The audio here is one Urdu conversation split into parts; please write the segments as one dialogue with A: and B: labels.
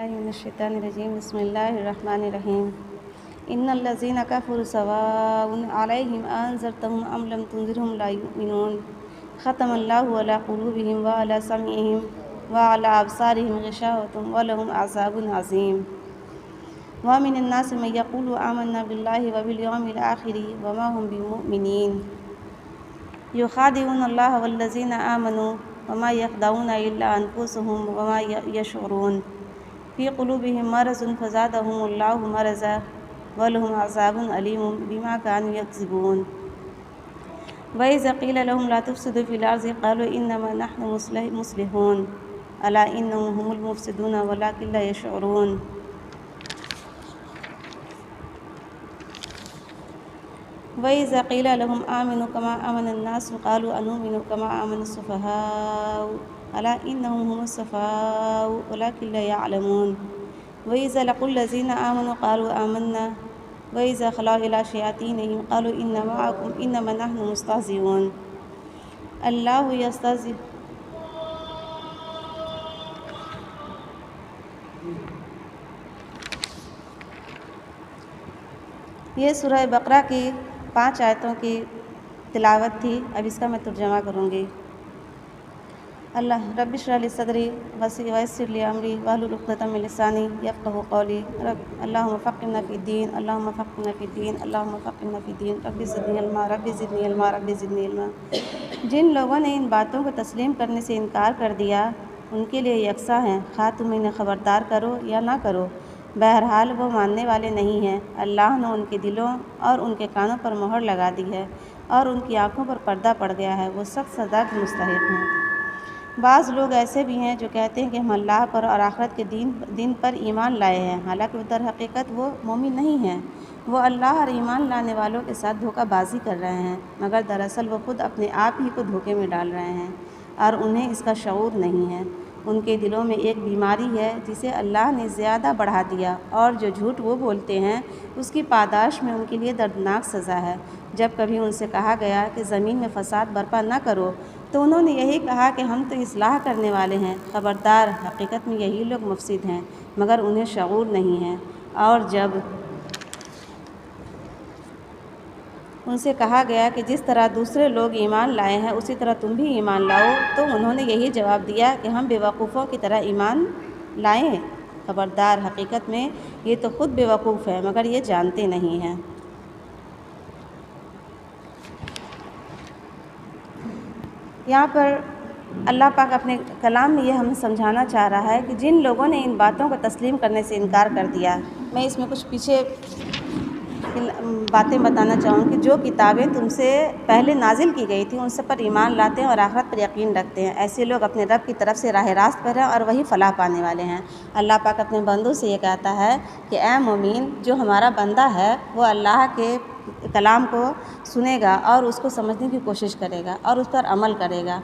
A: من الشیطان الرجیم بسم اللہ الرحمن الرحیم ان الذین کفروا سواء علیہم انذرتهم ام لم تنذرهم لا یؤمنون ختم اللہ علی قلوبہم وعلی سمعہم وعلی ابصارہم غشاوۃ ولہم عذاب عظیم ومن الناس من یقول آمنا باللہ وبالیوم الآخر وما هم بمؤمنین یخادعون اللہ والذین آمنوا وما یخدعون الا انفسهم وما یشعرون فی قلوبہم مرض فزادہم اللہ مرضا ولہم عذاب علیم بما کانوا یکذبون وإذا قیل لهم لا تفسدوا فی الارض قالوا انما نحن مصلحون الا انہم هم المفسدون ولکن لا یشعرون وإذا قیل لهم آمنوا كما آمن الناس قالوا أنؤمن كما آمن السفهاء الا انهم هم السفهاء ولكن لا يعلمون وإذا لقوا الذين آمنوا قالوا آمنا وإذا خلوا إلى شياطينهم قالوا إن معكم إنما نحن مستهزئون الله يستهزئ یہ سورہ بقرہ کی 5 آیتوں کی تلاوت تھی۔ اب اس کا میں ترجمہ کروں گی۔ اللہ رب اشرح لی صدری ویسر لی امری واحلل عقدۃ من لسانی یفقہوا قولی اللہم فقہنا فی الدین اللہم فقہنا فی الدین اللہم فقہنا فی الدین رب زدنی علما رب زدنی علما رب زدنی علما۔ جن لوگوں نے ان باتوں کو تسلیم کرنے سے انکار کر دیا ان کے لیے یکساں ہیں، خواہ تم انہیں خبردار کرو یا نہ کرو، بہرحال وہ ماننے والے نہیں ہیں۔ اللہ نے ان کے دلوں اور ان کے کانوں پر مہر لگا دی ہے اور ان کی آنکھوں پر پردہ پڑ گیا ہے، وہ سخت سزا کے مستحق ہیں۔ بعض لوگ ایسے بھی ہیں جو کہتے ہیں کہ ہم اللہ پر اور آخرت کے دن پر ایمان لائے ہیں، حالانکہ وہ در حقیقت وہ مومن نہیں ہیں۔ وہ اللہ اور ایمان لانے والوں کے ساتھ دھوکہ بازی کر رہے ہیں، مگر دراصل وہ خود اپنے آپ ہی کو دھوکے میں ڈال رہے ہیں اور انہیں اس کا شعور نہیں ہے۔ ان کے دلوں میں ایک بیماری ہے جسے اللہ نے زیادہ بڑھا دیا، اور جو جھوٹ وہ بولتے ہیں اس کی پاداش میں ان کے لیے دردناک سزا ہے۔ جب کبھی ان سے کہا گیا کہ زمین میں فساد برپا نہ کرو تو انہوں نے یہی کہا کہ ہم تو اصلاح کرنے والے ہیں۔ خبردار، حقیقت میں یہی لوگ مفسد ہیں مگر انہیں شعور نہیں ہے۔ اور جب ان سے کہا گیا کہ جس طرح دوسرے لوگ ایمان لائے ہیں اسی طرح تم بھی ایمان لاؤ تو انہوں نے یہی جواب دیا کہ ہم بیوقوفوں کی طرح ایمان لائیں۔ خبردار، حقیقت میں یہ تو خود بیوقوف ہے مگر یہ جانتے نہیں ہیں۔ یہاں پر اللہ پاک اپنے کلام میں یہ ہمیں سمجھانا چاہ رہا ہے کہ جن لوگوں نے ان باتوں کو تسلیم کرنے سے انکار کر دیا، میں اس میں کچھ پیچھے باتیں بتانا چاہوں کہ جو کتابیں تم سے پہلے نازل کی گئی تھیں ان سے پر ایمان لاتے ہیں اور آخرت پر یقین رکھتے ہیں، ایسے لوگ اپنے رب کی طرف سے راہ راست پر ہیں اور وہی فلاح پانے والے ہیں۔ اللہ پاک اپنے بندوں سے یہ کہتا ہے کہ اے مومن، جو ہمارا بندہ ہے وہ اللہ کے کلام کو سنے گا اور اس کو سمجھنے کی کوشش کرے گا اور اس پر عمل کرے گا،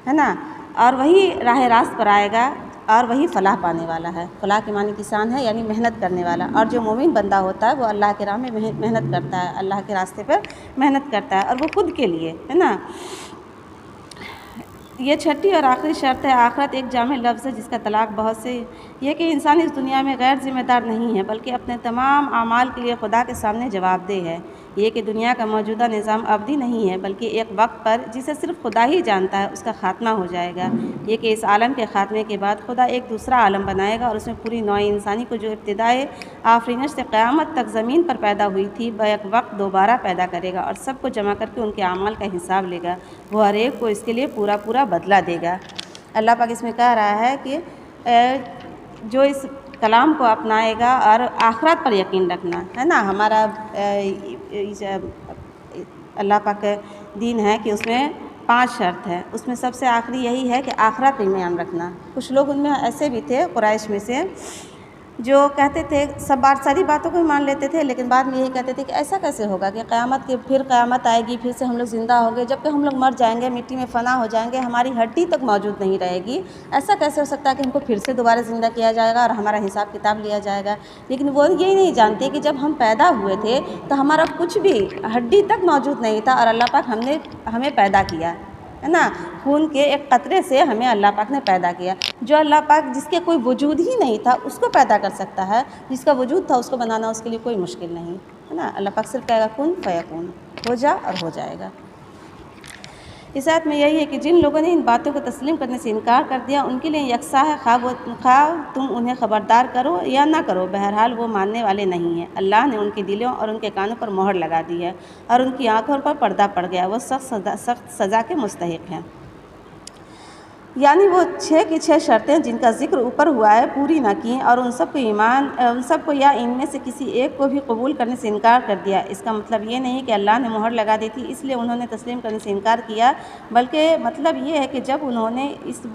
A: ہے نا، اور وہی راہ راست پر آئے گا اور وہی فلاح پانے والا ہے۔ فلاح کے معنی کسان ہے یعنی محنت کرنے والا، اور جو مومن بندہ ہوتا ہے وہ اللہ کے راہ میں محنت کرتا ہے، اللہ کے راستے پر محنت کرتا ہے اور وہ خود کے لیے، ہے نا۔ یہ چھٹی اور آخری شرط ہے۔ آخرت ایک جامع لفظ ہے جس کا طلاق بہت سے یہ کہ انسان اس دنیا میں غیر ذمہ دار نہیں ہے بلکہ اپنے تمام اعمال کے لیے خدا کے سامنے جواب دہ ہے۔ یہ کہ دنیا کا موجودہ نظام ابدی نہیں ہے بلکہ ایک وقت پر جسے صرف خدا ہی جانتا ہے اس کا خاتمہ ہو جائے گا۔ یہ کہ اس عالم کے خاتمے کے بعد خدا ایک دوسرا عالم بنائے گا اور اس میں پوری نوع انسانی کو جو ابتدائے آفرینش سے قیامت تک زمین پر پیدا ہوئی تھی بیک وقت دوبارہ پیدا کرے گا اور سب کو جمع کر کے ان کے اعمال کا حساب لے گا۔ وہ ہر ایک کو اس کے لیے پورا پورا بدلہ دے گا۔ اللہ پاک اس میں کہہ رہا ہے کہ جو اس کلام کو اپنائے گا اور آخرت پر یقین رکھنا ہے نا، ہمارا اللہ پاک دین ہے کہ اس میں 5 شرط ہے، اس میں سب سے آخری یہی ہے کہ آخرت پر ایمان رکھنا۔ کچھ لوگ ان میں ایسے بھی تھے قریش میں سے جو کہتے تھے ساری باتوں کو مان لیتے تھے لیکن بعد میں یہی کہتے تھے کہ ایسا کیسے ہوگا کہ پھر قیامت آئے گی، پھر سے ہم لوگ زندہ ہوں گے، جب کہ ہم لوگ مر جائیں گے، مٹی میں فنا ہو جائیں گے، ہماری ہڈی تک موجود نہیں رہے گی، ایسا کیسے ہو سکتا ہے کہ ہم کو پھر سے دوبارہ زندہ کیا جائے گا اور ہمارا حساب کتاب لیا جائے گا۔ لیکن وہ یہی نہیں جانتے کہ جب ہم پیدا ہوئے تھے تو ہمارا کچھ بھی ہڈی تک موجود نہیں تھا اور اللہ پاک ہمیں پیدا کیا، ہے نا، خون کے ایک قطرے سے ہمیں اللہ پاک نے پیدا کیا۔ جو اللہ پاک جس کے کوئی وجود ہی نہیں تھا اس کو پیدا کر سکتا ہے، جس کا وجود تھا اس کو بنانا اس کے لیے کوئی مشکل نہیں ہے نا۔ اللہ پاک صرف کہے گا کن فیکون، ہو جا اور ہو جائے گا۔ اس آیت میں یہی ہے کہ جن لوگوں نے ان باتوں کو تسلیم کرنے سے انکار کر دیا ان کے لیے یکساں ہے، خواہ تم انہیں خبردار کرو یا نہ کرو، بہرحال وہ ماننے والے نہیں ہیں۔ اللہ نے ان کے دلوں اور ان کے کانوں پر مہر لگا دی ہے اور ان کی آنکھوں پر پردہ پڑ گیا، وہ سخت سزا کے مستحق ہیں۔ یعنی وہ 6 کی 6 شرطیں جن کا ذکر اوپر ہوا ہے پوری نہ کیں اور ان سب کو یا ان میں سے کسی ایک کو بھی قبول کرنے سے انکار کر دیا۔ اس کا مطلب یہ نہیں کہ اللہ نے مہر لگا دی تھی اس لیے انہوں نے تسلیم کرنے سے انکار کیا، بلکہ مطلب یہ ہے کہ جب انہوں نے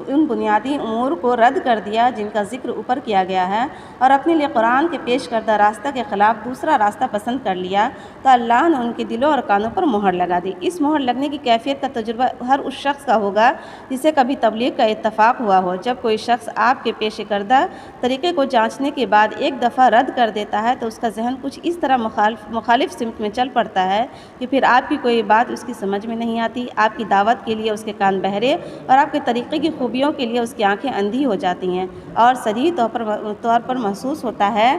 A: ان بنیادی امور کو رد کر دیا جن کا ذکر اوپر کیا گیا ہے اور اپنے لیے قرآن کے پیش کردہ راستہ کے خلاف دوسرا راستہ پسند کر لیا تو اللہ نے ان کے دلوں اور کانوں پر مہر لگا دی۔ اس مہر لگنے کی کیفیت کا تجربہ ہر اس شخص کا ہوگا جسے کبھی تبلیغ کا اتفاق ہوا ہو۔ جب کوئی شخص آپ کے پیش کردہ طریقے کو جانچنے کے بعد ایک دفعہ رد کر دیتا ہے تو اس کا ذہن کچھ اس طرح مخالف سمت میں چل پڑتا ہے کہ پھر آپ کی کوئی بات اس کی سمجھ میں نہیں آتی، آپ کی دعوت کے لیے اس کے کان بہرے اور آپ کے طریقے کی خوبیوں کے لیے اس کی آنکھیں اندھی ہو جاتی ہیں اور صریح طور پر محسوس ہوتا ہے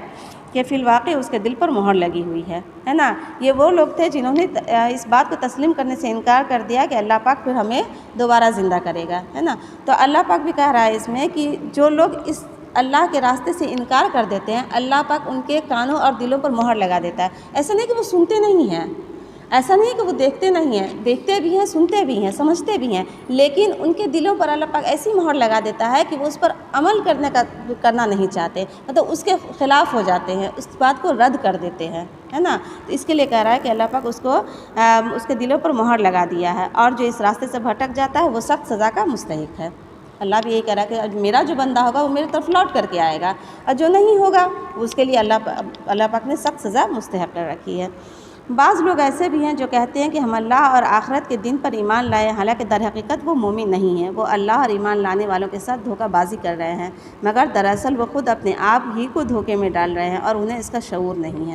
A: کہ فی الواقع اس کے دل پر مہر لگی ہوئی ہے نا۔ یہ وہ لوگ تھے جنہوں نے اس بات کو تسلیم کرنے سے انکار کر دیا کہ اللہ پاک پھر ہمیں دوبارہ زندہ کرے گا، ہے نا۔ تو اللہ پاک بھی کہہ رہا ہے اس میں کہ جو لوگ اس اللہ کے راستے سے انکار کر دیتے ہیں اللہ پاک ان کے کانوں اور دلوں پر مہر لگا دیتا ہے۔ ایسا نہیں کہ وہ سنتے نہیں ہیں، ایسا نہیں کہ وہ دیکھتے نہیں ہیں، دیکھتے بھی ہیں، سنتے بھی ہیں، سمجھتے بھی ہیں، لیکن ان کے دلوں پر اللہ پاک ایسی مہر لگا دیتا ہے کہ وہ اس پر عمل کرنا نہیں چاہتے، مطلب اس کے خلاف ہو جاتے ہیں، اس بات کو رد کر دیتے ہیں، ہے نا۔ تو اس کے لیے کہہ رہا ہے کہ اللہ پاک اس کے دلوں پر مہر لگا دیا ہے اور جو اس راستے سے بھٹک جاتا ہے وہ سخت سزا کا مستحق ہے۔ اللہ بھی یہی کہہ رہا ہے کہ میرا جو بندہ ہوگا وہ میری طرف لوٹ کر کے آئے گا اور جو نہیں ہوگا اس کے لیے اللہ پاک نے سخت سزا مستحق کر رکھی ہے۔ بعض لوگ ایسے بھی ہیں جو کہتے ہیں کہ ہم اللہ اور آخرت کے دن پر ایمان لائے، حالانکہ در حقیقت وہ مومن نہیں ہیں، وہ اللہ اور ایمان لانے والوں کے ساتھ دھوکہ بازی کر رہے ہیں، مگر دراصل وہ خود اپنے آپ ہی کو دھوکے میں ڈال رہے ہیں اور انہیں اس کا شعور نہیں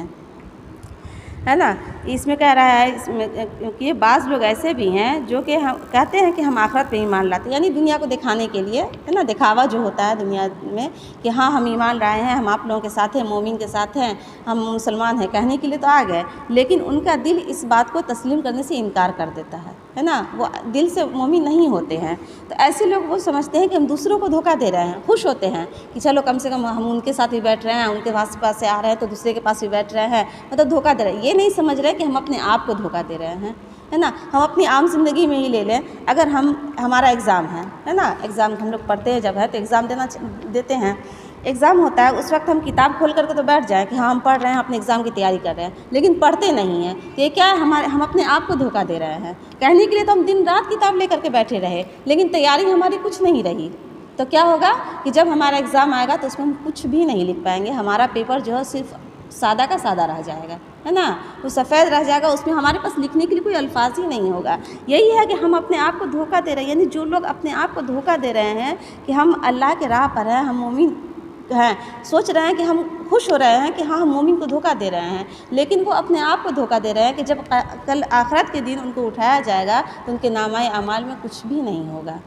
A: ہے نا۔ اس میں کہہ رہا ہے کہ بعض لوگ ایسے بھی ہیں جو کہ ہم کہتے ہیں کہ ہم آخرت پہ ایمان لاتے ہیں، یعنی دنیا کو دکھانے کے لیے، ہے نا، دکھاوا جو ہوتا ہے دنیا میں کہ ہاں ہم ایمان لائے ہیں، ہم آپ لوگوں کے ساتھ ہیں، مومن کے ساتھ ہیں، ہم مسلمان ہیں، کہنے کے لیے تو آ گئے، لیکن ان کا دل اس بات کو تسلیم کرنے سے انکار کر دیتا ہے نا، وہ دل سے مومن نہیں ہوتے ہیں۔ تو ایسے لوگ وہ سمجھتے ہیں کہ ہم دوسروں کو دھوکہ دے رہے ہیں، خوش ہوتے ہیں کہ چلو کم سے کم ہم ان کے ساتھ بھی بیٹھ رہے ہیں، ان کے پاس سے آ رہے ہیں تو دوسرے کے پاس بھی بیٹھ رہے ہیں، مطلب دھوکہ دے رہے ہیں۔ یہ نہیں سمجھ رہے کہ ہم اپنے آپ کو دھوکہ دے رہے ہیں، ہے نا۔ ہم اپنی عام زندگی میں ہی لے لیں، اگر ہمارا ایگزام ہے نا، ایگزام ہم لوگ پڑھتے ہیں جب ہے تو ایگزام دیتے ہیں، ایگزام ہوتا ہے اس وقت ہم کتاب کھول کر کے تو بیٹھ جائیں کہ ہاں ہم پڑھ رہے ہیں، اپنے ایگزام کی تیاری کر رہے ہیں، لیکن پڑھتے نہیں ہیں، تو یہ کیا ہے، ہم اپنے آپ کو دھوکہ دے رہے ہیں۔ کہنے کے لیے تو ہم دن رات کتاب لے کر کے بیٹھے رہے لیکن تیاری ہماری کچھ نہیں رہی، تو کیا ہوگا کہ جب ہمارا ایگزام آئے گا تو اس میں ہم کچھ بھی نہیں لکھ پائیں گے، ہمارا پیپر جو ہے صرف سادہ کا سادہ رہ جائے گا، ہے نا، وہ سفید رہ جائے گا، اس میں ہمارے پاس لکھنے کے لیے کوئی الفاظ ہی نہیں ہوگا۔ یہی ہے کہ ہم اپنے آپ کو دھوکہ دے رہے ہیں، یعنی جو لوگ اپنے آپ کو دھوکہ دے رہے ہیں کہ ہم اللہ کے راہ پر ہیں، ہم مومن ہیں، سوچ رہے ہیں کہ ہم خوش ہو رہے ہیں کہ ہاں ہم مومن کو دھوکہ دے رہے ہیں، لیکن وہ اپنے آپ کو دھوکہ دے رہے ہیں کہ جب کل آخرت کے دن ان کو اٹھایا جائے گا تو ان کے نامۂ اعمال میں کچھ بھی نہیں ہوگا،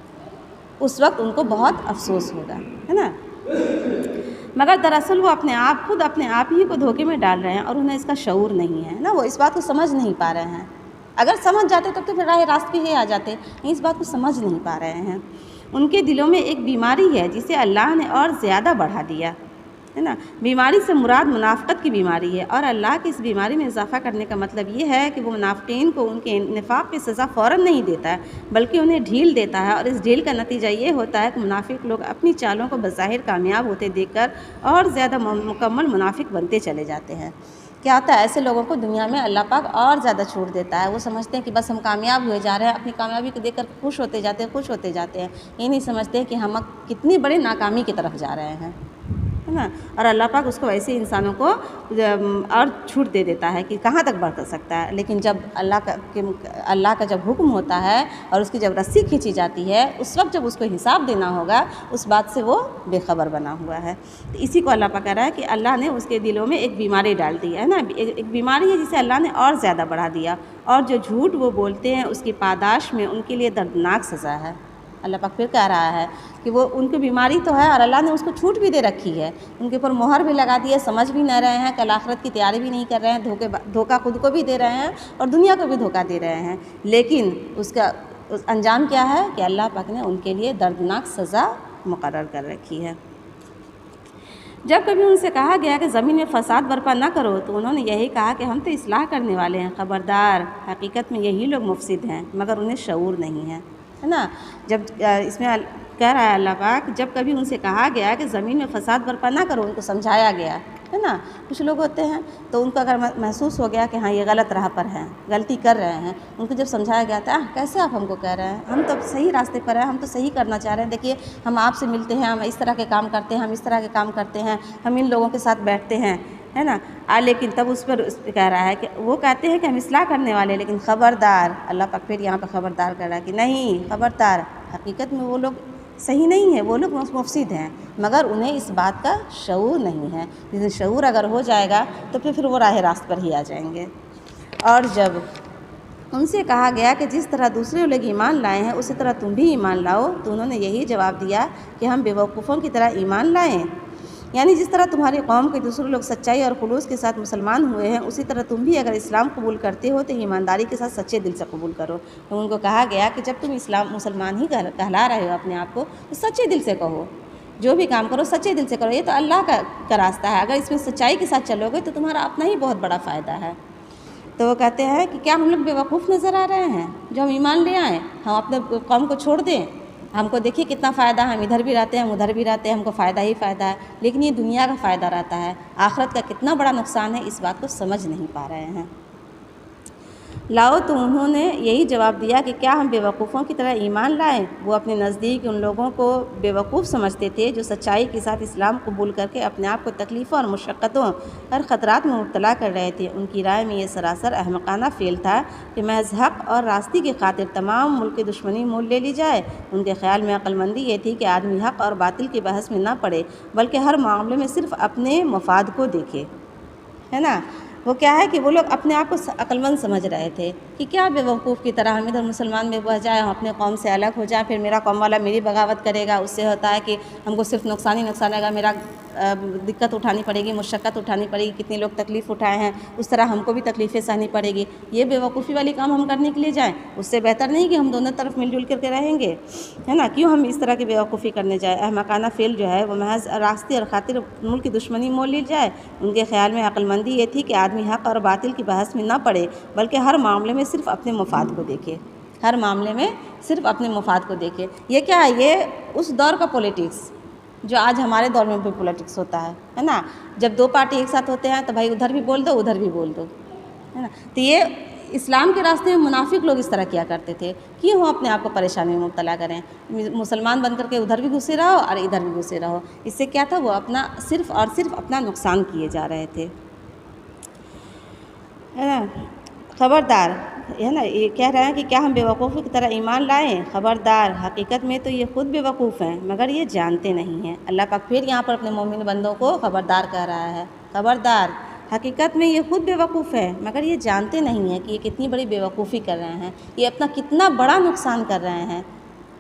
A: اس وقت ان کو بہت افسوس ہوگا، ہے نا۔ مگر دراصل وہ خود اپنے آپ ہی کو دھوکے میں ڈال رہے ہیں اور انہیں اس کا شعور نہیں ہے نا، وہ اس بات کو سمجھ نہیں پا رہے ہیں۔ اگر سمجھ جاتے تب تو پھر راہ راست پہ ہی آ جاتے، اس بات کو سمجھ نہیں پا رہے ہیں۔ ان کے دلوں میں ایک بیماری ہے جسے اللہ نے اور زیادہ بڑھا دیا، ہے نا۔ بیماری سے مراد منافقت کی بیماری ہے اور اللہ کی اس بیماری میں اضافہ کرنے کا مطلب یہ ہے کہ وہ منافقین کو ان کے نفاق کی سزا فوراً نہیں دیتا ہے بلکہ انہیں ڈھیل دیتا ہے، اور اس ڈھیل کا نتیجہ یہ ہوتا ہے کہ منافق لوگ اپنی چالوں کو بظاہر کامیاب ہوتے دیکھ کر اور زیادہ مکمل منافق بنتے چلے جاتے ہیں۔ کیا ہوتا ہے، ایسے لوگوں کو دنیا میں اللہ پاک اور زیادہ چھوٹ دیتا ہے، وہ سمجھتے ہیں کہ بس ہم کامیاب ہوئے جا رہے ہیں، اپنی کامیابی کو دیکھ کر خوش ہوتے جاتے ہیں، یہ نہیں سمجھتے کہ ہم کتنی بڑی ناکامی کی طرف جا رہے ہیں، ہے نا، اور اللہ پاک اس کو ایسے انسانوں کو اور چھوٹ دے دیتا ہے کہ کہاں تک برت سکتا ہے. لیکن جب اللہ کا جب حکم ہوتا ہے اور اس کی جب رسی کھینچی جاتی ہے، اس وقت جب اس کو حساب دینا ہوگا، اس بات سے وہ بے خبر بنا ہوا ہے. تو اسی کو اللہ پاک کہہ رہا ہے کہ اللہ نے اس کے دلوں میں ایک بیماری ڈال دی ہے نا، ایک بیماری ہے جسے اللہ نے اور زیادہ بڑھا دیا، اور جو جھوٹ وہ بولتے ہیں اس کی پاداش میں ان کے لیے دردناک سزا ہے. اللہ پاک پھر کہہ رہا ہے کہ وہ ان کی بیماری تو ہے اور اللہ نے اس کو چھوٹ بھی دے رکھی ہے، ان کے اوپر مہر بھی لگا دی ہے، سمجھ بھی نہ رہے ہیں، کل آخرت کی تیاری بھی نہیں کر رہے ہیں، دھوکہ خود کو بھی دے رہے ہیں اور دنیا کو بھی دھوکہ دے رہے ہیں. لیکن اس کا انجام کیا ہے کہ اللہ پاک نے ان کے لیے دردناک سزا مقرر کر رکھی ہے. جب کبھی ان سے کہا گیا کہ زمین میں فساد برپا نہ کرو تو انہوں نے یہی کہا کہ ہم تو اصلاح کرنے والے ہیں، خبردار حقیقت میں یہی لوگ مفسد ہیں مگر انہیں شعور نہیں ہے نا. جب اس میں کہہ رہا ہے اللہ پاک، جب کبھی ان سے کہا گیا کہ زمین میں فساد برپا نہ کرو، ان کو سمجھایا گیا ہے نا. کچھ لوگ ہوتے ہیں تو ان کو اگر محسوس ہو گیا کہ ہاں یہ غلط راہ پر ہیں، غلطی کر رہے ہیں، ان کو جب سمجھایا گیا تھا کیسے آپ ہم کو کہہ رہے ہیں، ہم تو صحیح راستے پر ہیں، ہم تو صحیح کرنا چاہ رہے ہیں، دیکھیے ہم آپ سے ملتے ہیں، ہم اس طرح کے کام کرتے ہیں، ہم اس طرح کے کام کرتے ہیں، ہم ان لوگوں کے ساتھ بیٹھتے ہیں، ہے نا. لیکن تب اس پہ کہہ رہا ہے کہ وہ کہتے ہیں کہ ہم اصلاح کرنے والے، لیکن خبردار، اللہ پاک پھر یہاں پہ خبردار کر رہا ہے کہ نہیں، خبردار حقیقت میں وہ لوگ صحیح نہیں ہے، وہ لوگ مفسد ہیں مگر انہیں اس بات کا شعور نہیں ہے. لیکن شعور اگر ہو جائے گا تو پھر وہ راہ راست پر ہی آ جائیں گے. اور جب ان سے کہا گیا کہ جس طرح دوسرے لوگ ایمان لائے ہیں اسی طرح تم بھی ایمان لاؤ، تو انہوں نے یہی جواب دیا کہ ہم بیوقوفوں کی طرح ایمان لائیں، یعنی جس طرح تمہاری قوم کے دوسرے لوگ سچائی اور خلوص کے ساتھ مسلمان ہوئے ہیں، اسی طرح تم بھی اگر اسلام قبول کرتے ہو تو ایمانداری کے ساتھ سچے دل سے قبول کرو. تو ان کو کہا گیا کہ جب تم مسلمان ہی کہلا رہے ہو اپنے آپ کو تو سچے دل سے کہو، جو بھی کام کرو سچے دل سے کرو، یہ تو اللہ کا راستہ ہے، اگر اس میں سچائی کے ساتھ چلو گے تو تمہارا اپنا ہی بہت بڑا فائدہ ہے. تو وہ کہتے ہیں کہ کیا ہم لوگ بیوقوف نظر آ رہے ہیں جو ہم ایمان لے آئیں، ہم اپنے قوم کو چھوڑ دیں، ہم کو دیکھیے کتنا فائدہ ہے، ہم ادھر بھی رہتے ہیں، ہم ادھر بھی رہتے ہیں، ہم کو فائدہ ہی فائدہ ہے، لیکن یہ دنیا کا فائدہ رہتا ہے، آخرت کا کتنا بڑا نقصان ہے اس بات کو سمجھ نہیں پا رہے ہیں. لاؤ تو انہوں نے یہی جواب دیا کہ کیا ہم بیوقوفوں کی طرح ایمان لائیں. وہ اپنے نزدیک ان لوگوں کو بیوقوف سمجھتے تھے جو سچائی کے ساتھ اسلام قبول کر کے اپنے آپ کو تکلیفوں اور مشقتوں اور خطرات میں مبتلا کر رہے تھے. ان کی رائے میں یہ سراسر احمقانہ فعل تھا کہ محض حق اور راستی کی خاطر تمام ملک کی دشمنی مول لے لی جائے. ان کے خیال میں عقل مندی یہ تھی کہ آدمی حق اور باطل کی بحث میں نہ پڑے بلکہ ہر معاملے میں صرف اپنے مفاد کو دیکھے، ہے نا. وہ کیا ہے کہ وہ لوگ اپنے آپ کو عقل مند سمجھ رہے تھے کہ کیا بیوقوف کی طرح ہم ادھر مسلمان میں بہ جائیں، ہم اپنے قوم سے الگ ہو جائیں، پھر میرا قوم والا میری بغاوت کرے گا، اس سے ہوتا ہے کہ ہم کو صرف نقصان ہی نقصان آئے گا، میرا دقت اٹھانی پڑے گی، مشقت اٹھانی پڑے گی، کتنے لوگ تکلیف اٹھائے ہیں اس طرح ہم کو بھی تکلیفیں سہنی پڑے گی. یہ بیوقوفی والی کام ہم کرنے کے لیے جائیں، اس سے بہتر نہیں کہ ہم دونوں طرف مل جل کر کے رہیں گے، ہے نا. کیوں ہم اس طرح کی بیوقوفی کرنے جائیں. احمقانہ فعل جو ہے وہ محض راستے اور خاطر ملک کی دشمنی مول لی جائے. ان کے خیال میں عقل مندی یہ تھی کہ آدمی حق اور باطل کی بحث میں نہ پڑے بلکہ ہر معاملے میں صرف اپنے مفاد کو دیکھے، ہر معاملے میں صرف اپنے مفاد کو دیکھے. یہ کیا ہے، یہ اس دور کا پولیٹکس جو آج ہمارے دور میں بھی پولیٹکس ہوتا ہے نا. جب دو پارٹی ایک ساتھ ہوتے ہیں تو بھائی ادھر بھی بول دو ادھر بھی بول دو، ہے نا. تو یہ اسلام کے راستے میں منافق لوگ اس طرح کیا کرتے تھے، کیوں ہم اپنے آپ کو پریشانی میں مبتلا کریں، مسلمان بن کر کے ادھر بھی گھسے رہو اور ادھر بھی گھسے رہو. اس سے کیا تھا، وہ اپنا صرف اور صرف اپنا نقصان کیے جا رہے تھے، ہے نا. خبردار، ہے نا. یہ کہہ رہے ہیں کہ کیا ہم بیوقوفوں کی طرح ایمان لائیں. خبردار حقیقت میں تو یہ خود بیوقوف ہیں مگر یہ جانتے نہیں ہیں. اللہ پاک پھر یہاں پر اپنے مومن بندوں کو خبردار کہہ رہا ہے. خبردار حقیقت میں یہ خود بیوقوف ہے مگر یہ جانتے نہیں ہیں کہ یہ کتنی بڑی بیوقوفی کر رہے ہیں، یہ اپنا کتنا بڑا نقصان کر رہے ہیں،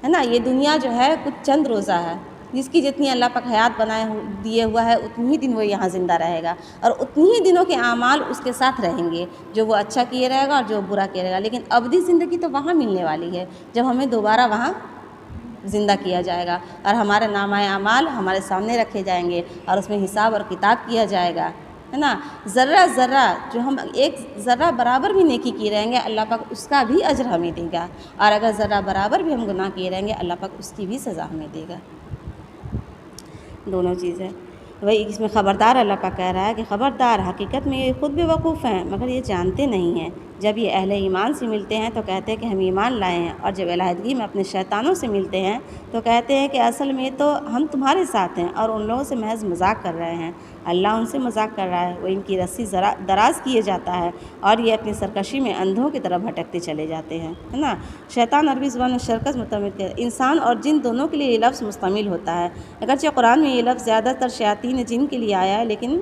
A: ہے نا. یہ دنیا جو ہے کچھ چند روزہ ہے، جس کی جتنی اللہ پاک حیات بنائے دیے ہوا ہے اتنی ہی دن وہ یہاں زندہ رہے گا اور اتنی ہی دنوں کے اعمال اس کے ساتھ رہیں گے، جو وہ اچھا کیے رہے گا اور جو برا کیے رہے گا. لیکن ابدی زندگی تو وہاں ملنے والی ہے جب ہمیں دوبارہ وہاں زندہ کیا جائے گا اور ہمارے نامہ اعمال ہمارے سامنے رکھے جائیں گے اور اس میں حساب اور کتاب کیا جائے گا، ہے نا. ذرہ ذرہ جو ہم ایک ذرہ برابر بھی نیکی کیے رہیں گے اللہ پاک اس کا بھی اجر ہمیں دے گا، اور اگر ذرہ برابر بھی ہم گناہ کیے رہیں گے اللہ پاک اس کی بھی سزا ہمیں دے گا. دونوں چیزیں وہی اس میں خبردار اللہ پاک کہہ رہا ہے کہ خبردار حقیقت میں یہ خود بیوقوف ہیں مگر یہ جانتے نہیں ہیں. جب یہ اہل ایمان سے ملتے ہیں تو کہتے ہیں کہ ہم ایمان لائے ہیں، اور جب علیحدگی میں اپنے شیطانوں سے ملتے ہیں تو کہتے ہیں کہ اصل میں تو ہم تمہارے ساتھ ہیں اور ان لوگوں سے محض مذاق کر رہے ہیں۔ اللہ ان سے مذاق کر رہا ہے، وہ ان کی رسی دراز کیے جاتا ہے اور یہ اپنی سرکشی میں اندھوں کی طرح بھٹکتے چلے جاتے ہیں، ہے نا۔ شیطان عربی زبان میں شرکت متعمل ہے، انسان اور جن دونوں کے لیے یہ لفظ مستعمل ہوتا ہے۔ اگرچہ قرآن میں یہ لفظ زیادہ تر شیاطین جن کے لیے آیا ہے، لیکن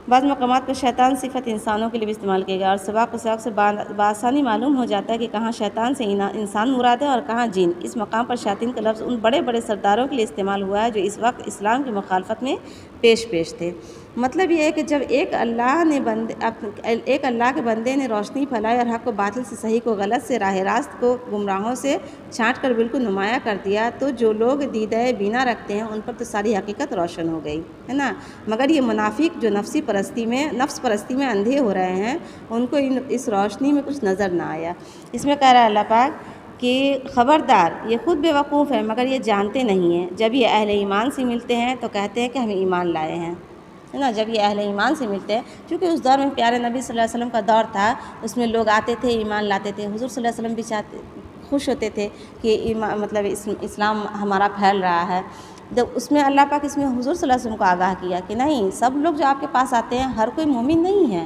A: بعض مقامات پر شیطان صفت انسانوں کے لیے بھی استعمال کیا گیا، اور سباق سے بآسانی معلوم ہو جاتا ہے کہ کہاں شیطان سے انسان مراد ہے اور کہاں جن۔ اس مقام پر شیاطین کا لفظ ان بڑے بڑے سرداروں کے لیے استعمال ہوا ہے جو اس وقت اسلام کی مخالفت میں پیش تھے۔ مطلب یہ ہے کہ جب ایک اللہ کے بندے نے روشنی پھیلائی اور حق کو باطل سے، صحیح کو غلط سے، راہ راست کو گمراہوں سے چھانٹ کر بالکل نمایاں کر دیا، تو جو لوگ دیدہ بینا رکھتے ہیں ان پر تو ساری حقیقت روشن ہو گئی، ہے نا۔ مگر یہ منافق جو نفس پرستی میں اندھے ہو رہے ہیں، ان کو اس روشنی میں کچھ نظر نہ آیا۔ اس میں کہہ رہا ہے اللہ پاک کہ خبردار، یہ خود بیوقوف ہے مگر یہ جانتے نہیں ہیں۔ جب یہ اہل ایمان سے ملتے ہیں تو کہتے ہیں کہ ہم ایمان لائے ہیں، ہے نا۔ جب یہ اہل ایمان سے ملتے ہیں، چونکہ اس دور میں پیارے نبی صلی اللہ علیہ وسلم کا دور تھا، اس میں لوگ آتے تھے، ایمان لاتے تھے، حضور صلی اللہ علیہ وسلم بھی خوش ہوتے تھے کہ مطلب اسلام ہمارا پھیل رہا ہے۔ اس میں اللہ پاک اس میں حضور صلی اللہ علیہ وسلم کو آگاہ کیا کہ نہیں، سب لوگ جو آپ کے پاس آتے ہیں ہر کوئی مومن نہیں ہے،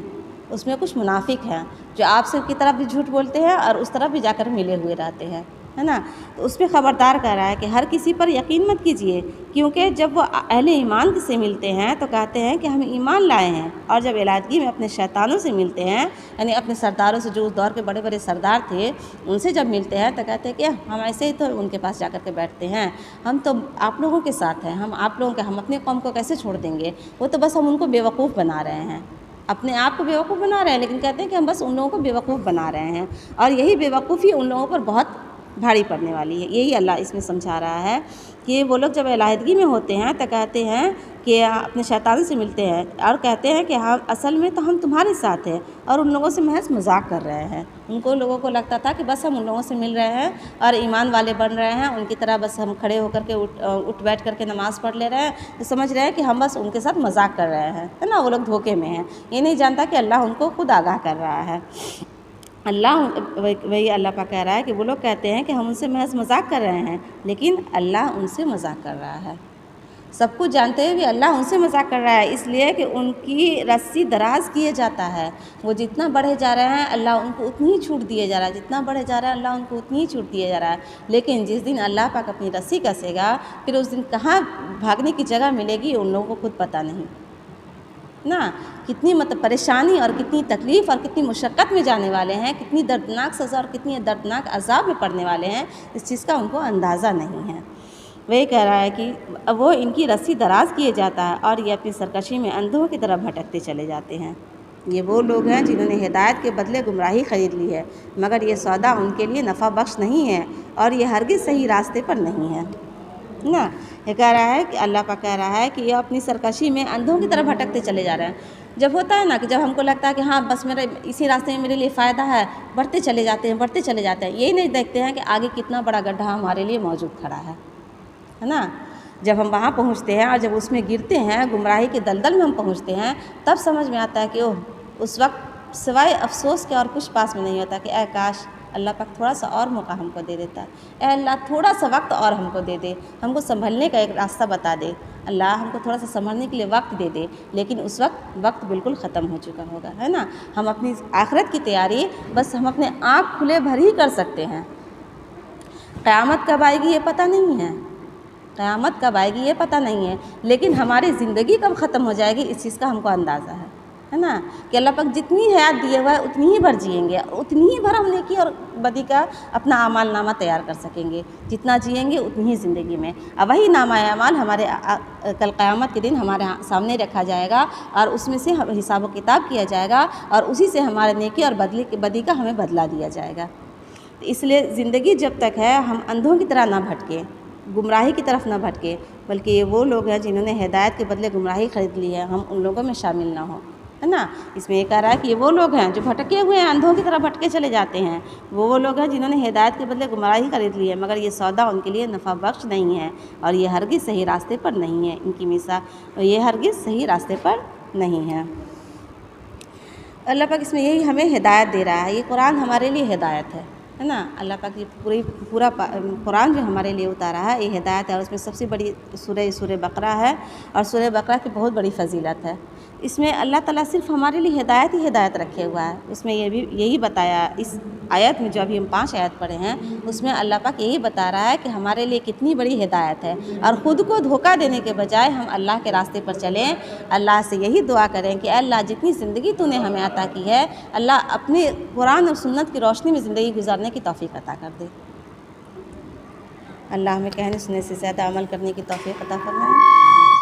A: اس میں کچھ منافق ہیں جو آپ سے کی طرف بھی جھوٹ بولتے ہیں اور اس طرف بھی جا کر ملے ہوئے رہتے ہیں، ہے نا۔ تو اس پہ خبردار کر رہا ہے کہ ہر کسی پر یقین مت کیجیے، کیونکہ جب وہ اہل ایمان سے ملتے ہیں تو کہتے ہیں کہ ہم ایمان لائے ہیں، اور جب علیحدگی میں اپنے شیطانوں سے ملتے ہیں، یعنی اپنے سرداروں سے جو اس دور کے بڑے بڑے سردار تھے، ان سے جب ملتے ہیں تو کہتے ہیں کہ ہم ایسے ہی تو ان کے پاس جا کر کے بیٹھتے ہیں، ہم تو آپ لوگوں کے ساتھ ہیں، ہم اپنے قوم کو کیسے چھوڑ دیں گے، وہ تو بس ہم ان کو بیوقوف بنا رہے ہیں، اپنے آپ کو بیوقوف بنا رہے ہیں، لیکن کہتے ہیں کہ ہم بس ان لوگوں کو بیوقوف بنا رہے ہیں، اور یہی بیوقوفی ان لوگوں پر بہت بھاری پڑنے والی ہے۔ یہی اللہ اس میں سمجھا رہا ہے کہ وہ لوگ جب علیحدگی میں ہوتے ہیں تو کہتے ہیں کہ اپنے شیطان سے ملتے ہیں اور کہتے ہیں کہ ہم اصل میں تو ہم تمہارے ساتھ ہیں، اور ان لوگوں سے محض مذاق کر رہے ہیں۔ لوگوں کو لگتا تھا کہ بس ہم ان لوگوں سے مل رہے ہیں اور ایمان والے بن رہے ہیں، ان کی طرح بس ہم کھڑے ہو کر کے اٹھ بیٹھ کر کے نماز پڑھ لے رہے ہیں، تو سمجھ رہے ہیں کہ ہم بس ان کے ساتھ مذاق کر رہے ہیں، ہے نا۔ وہ لوگ دھوکے میں ہیں، یہ نہیں جانتا کہ اللہ ان کو خود آگاہ کر رہا ہے۔ وہی اللہ پاک کہہ رہا ہے کہ وہ لوگ کہتے ہیں کہ ہم ان سے محض مذاق کر رہے ہیں، لیکن اللہ ان سے مذاق کر رہا ہے۔ سب کچھ جانتے ہوئے بھی اللہ ان سے مذاق کر رہا ہے، اس لیے کہ ان کی رسی دراز کیے جاتا ہے۔ وہ جتنا بڑھے جا رہے ہیں اللہ ان کو اتنی ہی چھوٹ دیے جا رہا ہے، جتنا بڑھے جا رہا ہے اللہ ان کو اتنی ہی چھوٹ دیے جا رہا ہے۔ لیکن جس دن اللہ پاک اپنی رسی کسے گا، پھر اس دن کہاں بھاگنے کی جگہ ملے گی ان لوگوں کو خود پتہ نہیں نا۔ کتنی پریشانی اور کتنی تکلیف اور کتنی مشقت میں جانے والے ہیں، کتنی دردناک سزا اور کتنی دردناک عذاب میں پڑنے والے ہیں، اس چیز کا ان کو اندازہ نہیں ہے۔ وہی کہہ رہا ہے کہ وہ ان کی رسی دراز کیے جاتا ہے اور یہ اپنی سرکشی میں اندھوں کی طرح بھٹکتے چلے جاتے ہیں۔ یہ وہ لوگ ہیں جنہوں نے ہدایت کے بدلے گمراہی خرید لی ہے، مگر یہ سودا ان کے لیے نفع بخش نہیں ہے اور یہ ہرگز صحیح راستے پر نہیں ہے نا۔ یہ کہہ رہا ہے کہ اللہ پاک کہہ رہا ہے کہ یہ اپنی سرکشی میں اندھوں کی طرح بھٹکتے چلے جا رہے ہیں۔ جب ہوتا ہے نا کہ جب ہم کو لگتا ہے کہ ہاں بس میرے اسی راستے میں میرے لیے فائدہ ہے، بڑھتے چلے جاتے ہیں، یہی نہیں دیکھتے ہیں کہ آگے کتنا بڑا گڈھا ہمارے لیے موجود کھڑا ہے نا۔ جب ہم وہاں پہنچتے ہیں اور جب اس میں گرتے ہیں، گمراہی کے دلدل میں ہم پہنچتے ہیں، تب سمجھ میں آتا ہے کہ اس وقت سوائے افسوس کے اور کچھ پاس میں نہیں ہوتا کہ اے کاش اللہ پاک تھوڑا سا اور موقع ہم کو دے دیتا، اے اللہ تھوڑا سا وقت اور ہم کو دے دے، ہم کو سنبھلنے کا ایک راستہ بتا دے، اللہ ہم کو تھوڑا سا سنبھلنے کے لیے وقت دے دے۔ لیکن اس وقت بالکل ختم ہو چکا ہوگا، ہے نا۔ ہم اپنی آخرت کی تیاری بس ہم اپنے آنکھ کھلے بھر ہی کر سکتے ہیں۔ قیامت کب آئے گی یہ پتہ نہیں ہے، قیامت کب آئے گی یہ پتہ نہیں ہے، لیکن ہماری زندگی کب ختم ہو جائے گی اس چیز کا ہم کو اندازہ ہے نا، کہ اللہ پاک جتنی حیات دیے ہوا ہے اتنی ہی بھر جئیں گے، اتنی ہی بھر ہم نیکی اور بدی کا اپنا اعمال نامہ تیار کر سکیں گے، جتنا جئیں گے اتنی ہی زندگی میں، اب وہی نامہ اعمال ہمارے کل قیامت کے دن ہمارے سامنے رکھا جائے گا اور اس میں سے حساب و کتاب کیا جائے گا اور اسی سے ہمارے نیکی اور بدی کا ہمیں بدلہ دیا جائے گا۔ اس لیے زندگی جب تک ہے ہم اندھوں کی طرح نہ بھٹکیں، گمراہی کی طرف نہ بھٹکے، بلکہ یہ وہ لوگ ہیں جنہوں نے ہدایت کے بدلے گمراہی خرید لی ہے، ہم ان لوگوں میں شامل نہ ہوں، ہے نا۔ اس میں یہ کہہ رہا ہے کہ یہ وہ لوگ ہیں جو بھٹکے ہوئے ہیں، اندھوں کی طرح بھٹکے چلے جاتے ہیں، وہ لوگ ہیں جنہوں نے ہدایت کے بدلے گمراہی خرید لی ہے، مگر یہ سودا ان کے لیے نفع بخش نہیں ہے اور یہ ہرگز صحیح راستے پر نہیں ہے، ان کی مثال یہ ہرگز صحیح راستے پر نہیں ہے۔ اللہ پاک اس میں یہی ہمیں ہدایت دے رہا ہے، یہ قرآن ہمارے لیے ہدایت ہے نا۔ اللہ پاک کی پورا قرآن جو ہمارے لیے اتارا ہے یہ ہدایت ہے، اور اس میں سب سے بڑی سورہ بقرہ ہے، اور سورہ بقرہ کی بہت بڑی فضیلت ہے۔ اس میں اللہ تعالیٰ صرف ہمارے لیے ہدایت ہی ہدایت رکھے ہوا ہے۔ اس میں یہی بتایا، اس آیت میں جو ابھی ہم 5 آیت پڑھے ہیں اس میں اللہ پاک یہی بتا رہا ہے کہ ہمارے لیے کتنی بڑی ہدایت ہے، اور خود کو دھوکہ دینے کے بجائے ہم اللہ کے راستے پر چلیں، اللہ سے یہی دعا کریں کہ اے اللہ جتنی زندگی تو نے ہمیں عطا کی ہے، اللہ اپنے قرآن اور سنت کی روشنی میں زندگی گزارنے کی توفیق عطا کر دے۔ اللہ ہمیں کہنے سننے سے زیادہ عمل کرنے کی توفیق عطا فرمائے۔